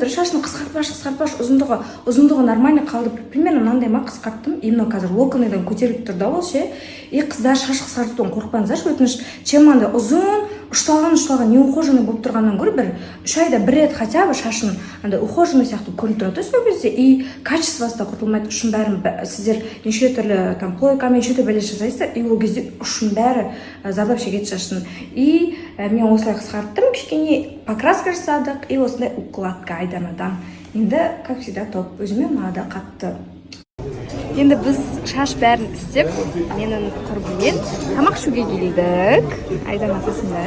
отыр, шашын қысқартпаш, ұзындығы нормально қалды. Примерно мынандай ма қысқарттым. Именно қазір локоныдан көтеріліп тұр да ол ше. Қыздар шаш қысқартудан қорықпаңыздаршы, өтініш. Чеманда ұзын, ұшталған не ухоженный болып тұрғаннан гөрі бір 3 айда бір рет хотя бы шашын андай ухоженный сияқты көрініп тұрады сол кезде, и качествосы да құртылмайды. Ұшын бәрін сіздер неше түрлі там плойкамен неше түрлі бәле жасайсыздар, и ол кезде ұшын бәрі зардап шегеді шашын. И мен осылай қысқарттым, кішкене покраска жасадық, и осындай укладка Айданадан. Енді как всегда топ, өзіме ұнады қатты. Енді біз шаш бәрін істеп, менің құрбыммен тамақ ішуге келдік. Айдана қасында.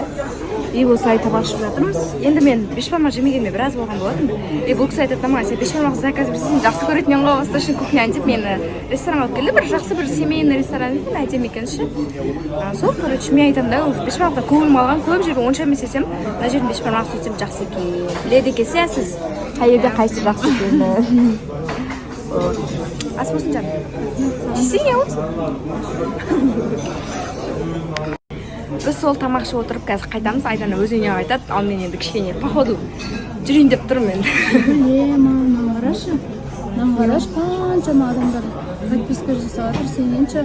И осылай тамақ ішіп жатырмыз. Енді мен бешбармақ жемегеніме біраз болған болатын. И бұл кісі айтады, мама, сен бешбармақ заказ берсең жақсы көретінен ғой, восточный кухня деп мені ресторанға алып келді. Бір жақсы бір семейный ресторан екен, әдемі екен ше. Сол, короче, мен айтамын да, бешбармақта көңілім алған, көп жерге онша емес есем, мына жерден бешбармақ сөйтсем жақсы екен. Біледі екенсіз, сіз қай жерде қайсы жақсы екенін. Ас болсын жаным. Жесең еуіз? Біз сол тамақ ішіп отырып қазір қайтамыз. Айдана өзіне айтады, ал мен енді кішкене походу жүрейін деп тұрмын мен. Мама, қарашы. Қарашы, қаншама адамдар подписка жасап жатыр, сененші.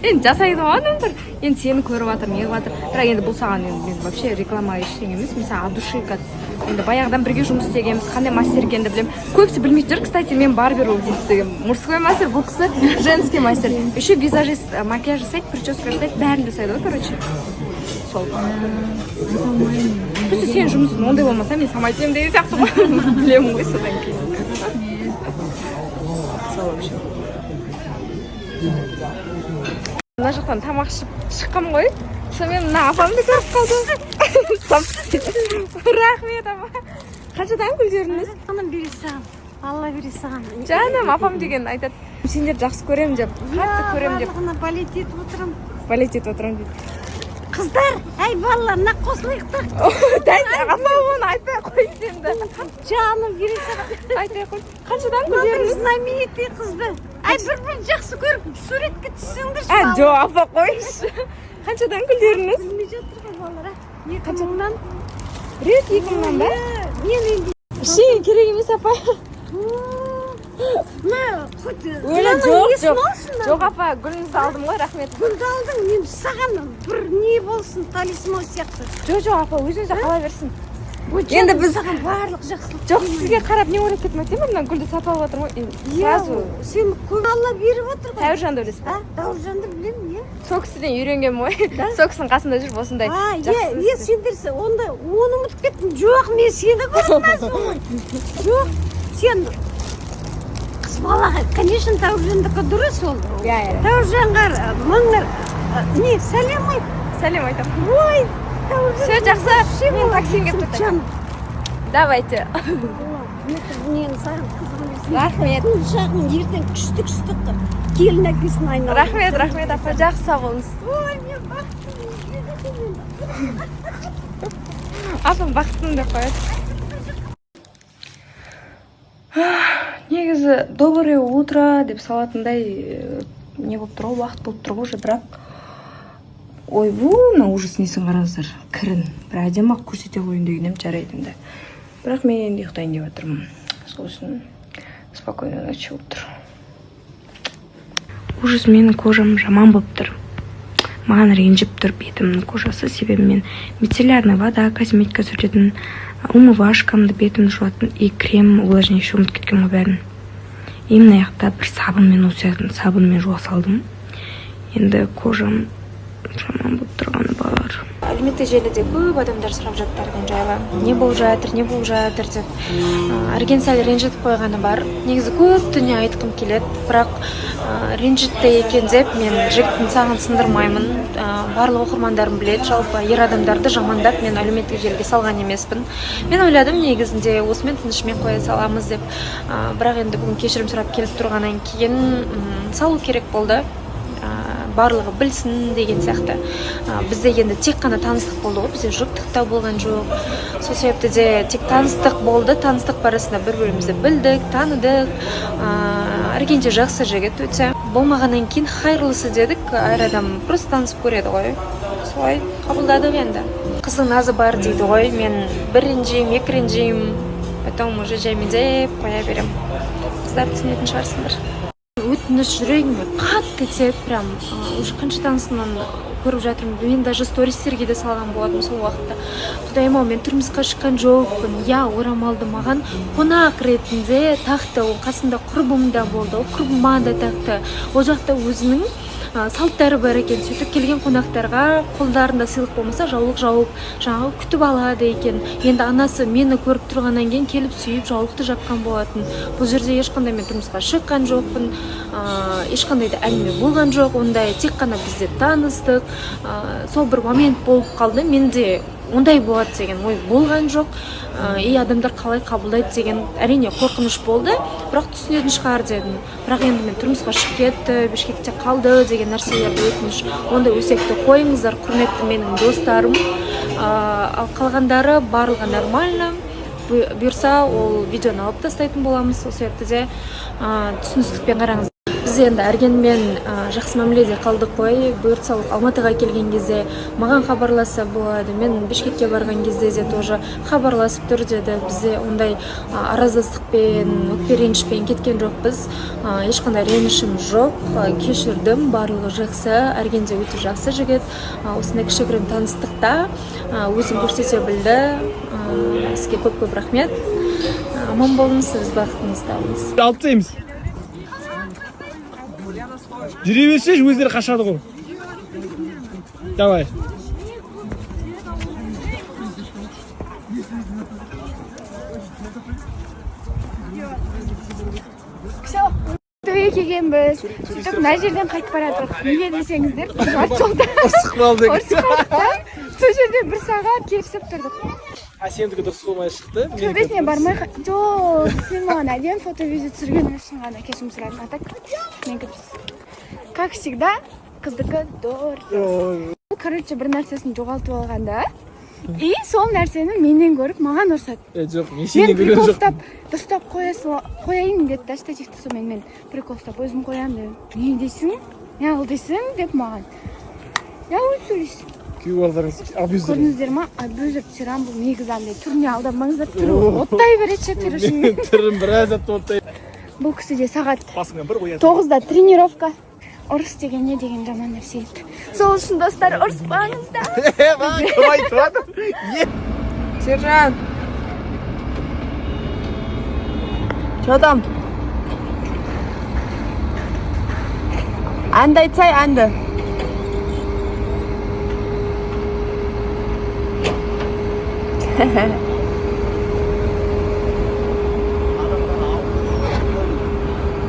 Енді жасайды ғой адамдар. Енді сені көріп жатыр, не қылып жатыр. Бірақ енді бұл саған мен вообще реклама ештеңе емес. Мен саған от души енді баяғыдан бірге жұмыс істегенбіз, қандай мастер екенді білем. Көбісі білмей жүр, кстати, мен барбер болып жұмыс істегенмін. Мужской мастер, бұл кісі женский мастер. Еще визажист, макияж жасайды, прическа жасайды, бәрін жасайды ғой, короче. Сол. Просто сен жұмысың ондай болмаса, мен сама айтемін деген сияқты ғой. Білемін ғой содан кейін. Сол вообще. Мына жақтан тамақ ішіп шыққам ғой. Сонымен мына апамды көріп қалдым. Рахмет апа. Қаншадан гүлдеріңіз? Жаным бере саған. Алла бере саған. Жаным апам деген айтады. Сендерді жақсы көремін деп, қатты көремін деп. Барлығына балет етіп отырам. Балет етіп отырам дейді. Қыздар, әй балалар, мына қосылайық та. Апа оны айтпай қойын енді. Жаным бере саған. Айтпай қойын. Қаншадан гүлдеріңіз? Знаменитый қызды. Әй бір жақсы көріп суретке түссеңдер. Жоқ, апа қойшы. Қаншадан гүлдеріңіз? Білмей жатыр ғой балалар. 2000-нан. Рет 2000-нан ба? Мен енді. Ештеңе керек емес апа. Өлі жоқ. Жоқ апа, гүліңізді алдым ғой, рахмет. Гүлді алдың, мен саған бір не болсын, талисман сияқты. Жоқ, апа, өзіңізде қала берсін. Енді біз саған барлық жақсылық. Жоқ, сізге қарап не ойлап кеттім айтайын ба, мына гүлді сатып алып жатырмын ғой. Сразу. Сен көп алла беріп отыр ғой. Тәуіржанды білесіз ба? Тәуіржанды білемін, иә. Сол кісіден үйренгенмін ғой. Сол кісінің қасында жүріп осындай жақсы. Сендер онда оны ұмытып кеттім. Жоқ, мен сені көрмәсім ғой. Жоқ, сен қыз балаға, конечно, Тәуіржандікі дұрыс ол. Тәуіржанға маңнар не, сәлем айт. Сәлем айтам. Ой, все жақсы, мен таксиге тұрдым. Давайте. Мен саған қызығын берсін. Рахмет. Бұл жағын ертең күшті келін әкесін айналып. Рахмет апа, жақсы сау болыңыз. Ой, мен бақыттымын. Апам бақыттымын деп қояды. Негізі доброе утро деп салатындай не болып тұр ғой, уақыт болып тұр ғой уже, бірақ ойбу, мына ужас несін қараңыздар, кірін бір әдемі ақ көрсете қойын дегенім жарайды енді. Бірақ мен енді ұйықтайын деп жатырмын. Сол үшін спокойно ночи болып тұр. Ужас, менің кожам жаман болып тұр. Маған ренжіп тұр бетімнің кожасы, себебі мен мицеллярная вода, косметика сүртетін, умывашкамды бетімді жуатын, и крем увлажняющий ұмытып кеткен ғой бәрін. И мына жақта бір сабынмен жуа салдым. Енді кожам жаман болып тұрғаны бар. Әлеуметтік желіде көп адамдар сұрап жатыр арген жайлы. Не болып жатыр деп. Арген сәл ренжітіп қойғаны бар. Негізі көп дүние айтқым келеді, бірақ ренжітті екен деп мен жігіттің сағын сындырмаймын. Барлық оқырмандарым біледі, жалпы ер адамдарды жамандап мен әлеуметтік желіге салған емеспін. Мен ойладым негізінде осымен тынышымен қоя саламыз деп. Бірақ енді бүгін кешірім сұрап келіп тұрғаннан кейін салу керек болды. Барлығы білсін деген сияқты. Бізде енді тек қана таныстық болды ғой, бізде жұптық та болған жоқ. Сол себепті де тек таныстық болды, таныстық барысында бір-бірімізді білдік, таныдық. Аргенде жақсы жігіт өте. Болмағаннан кейін хайырлысы дедік, әр адам просто танысып көреді ғой. Солай қабылдадық енді. Қыздың назы бар дейді ғой, мен бір ренжеймін, екі ренжеймін, потом уже жаймендеп қоя берем. Қыздар түсінетін шығарсыңдар. Өтініш жүрегіме қатты тиіп, прям уже қаншатаңсынан көріп жатырмын. Мен даже стористерге де салған болатынмын сол уақытта. Құдайым-ау, мен тұрмысқа шыққан жоқпын. Я, орамалды маған қонақ ретінде тақты. Ол қасымда құрбым да болды. Ол құрбыма да тақты. Ол жақта өзінің салттары бар екен. Сөйтіп келген қонақтарға қолдарында сыйлық болмаса жаулық жауып, жаңағы күтіп алады екен. Енді анасы мені көріп тұрғаннан кейін келіп сүйіп жаулықты жапқан болатын. Бұл жерде ешқандай мен тұрмысқа шыққан жоқпын, ешқандай да әңгіме болған жоқ. Ондай тек қана бізде таныстық. Сол бір момент болып қалды. Менде ондай болады деген ой болған жоқ. И адамдар қалай қабылдайды деген әрине қорқыныш болды. Бірақ түсінетін шығар дедім. Бірақ енді мен тұрмысқа шығып кетті, Бішкекте қалды деген нәрселерді өтініш. Онда өсекті қойыңыздар, құрметті менің достарым. Ал қалғандары барлығы нормально. Бұйырса ол видеоны алып тастайтын боламыз. Сол себепті де түсіністікпен қараңыз. Біз енді әргенмен жақсы мәміледе қалдық қой. Бұйыртса Алматыға келген кезде маған хабарласа болады. Мен Бішкекке барған кезде де тоже хабарласып тұр деді. Бізде ондай араздастықпен, өкпе ренішпен кеткен жоқпыз. Ешқандай ренішім жоқ. Кешірдім, барлығы жақсы. Әргенде өте жақсы жігіт. Осындай кішігірім таныстықта өзін көрсете білді. Сізге көп-көп рахмет. Аман болыңыз, сіз бақытыңызда болыңыз. Алып тастаймыз. Жүре берсе өздері қашады ғой. Давай. Тойға келгенбіз. Сөйтіп мына жерден қайтып бара жатырмық. Неге десеңіздер, жолда Ұрсық қалдық. сол жерде 1 сағат керісіп тұрдық. Сендікі дұрыс болмай шықты. Төбесіне бармай жоқ, сен маған әдемі фото-видео түсіргенің үшін ғана кешірім сұрадым. А так менікі дұрыс. Как всегда, қыздікі дұрыс. Короче, бір нәрсесін жоғалтып алғанда, и сол нәрсені менен көріп маған ұрсады. Жоқ, мен Мен сенен көрген прикол жоқпын. дұрыстап қояйын деді да, штативті сонымен мен прикол ұстап өзім қоямын дедім. Не дейсің? Не ол дейсің деп маған. Я өз сөйлейсің. Күйеу балдарыңыз абьюзер. Көрдіңіздер ма? Абьюзер тиран бұл негізі андай түріне алдамаңыздар, түрі оттай береді шапир үшін. Түрін біраз атты оттай. Бұл кісіде сағат Басыңа бір қояды. 9-да тренировка. Ұрыс деген не деген жаман нәрсе еді. Сол үшін достар, ұрыспаңыздар. Маған кім айтып жатыр? Сержант! Что там? Әнді айтсай, әнді.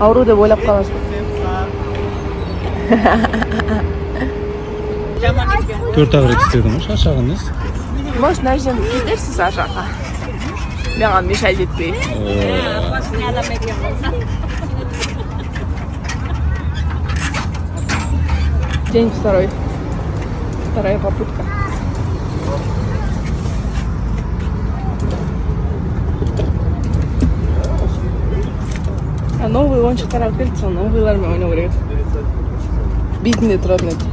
Ауру деп ойлап қаласың. Төрт ақ рет істедім, шаршағаныз. Может, мына жерден кетерсіз ар жаққа. Маған мешать етпей. День второй. Вторая попытка. А новый ойыншықтар алып келді, сол новыйлармен ойнау керек. Бетінде тұратын еді.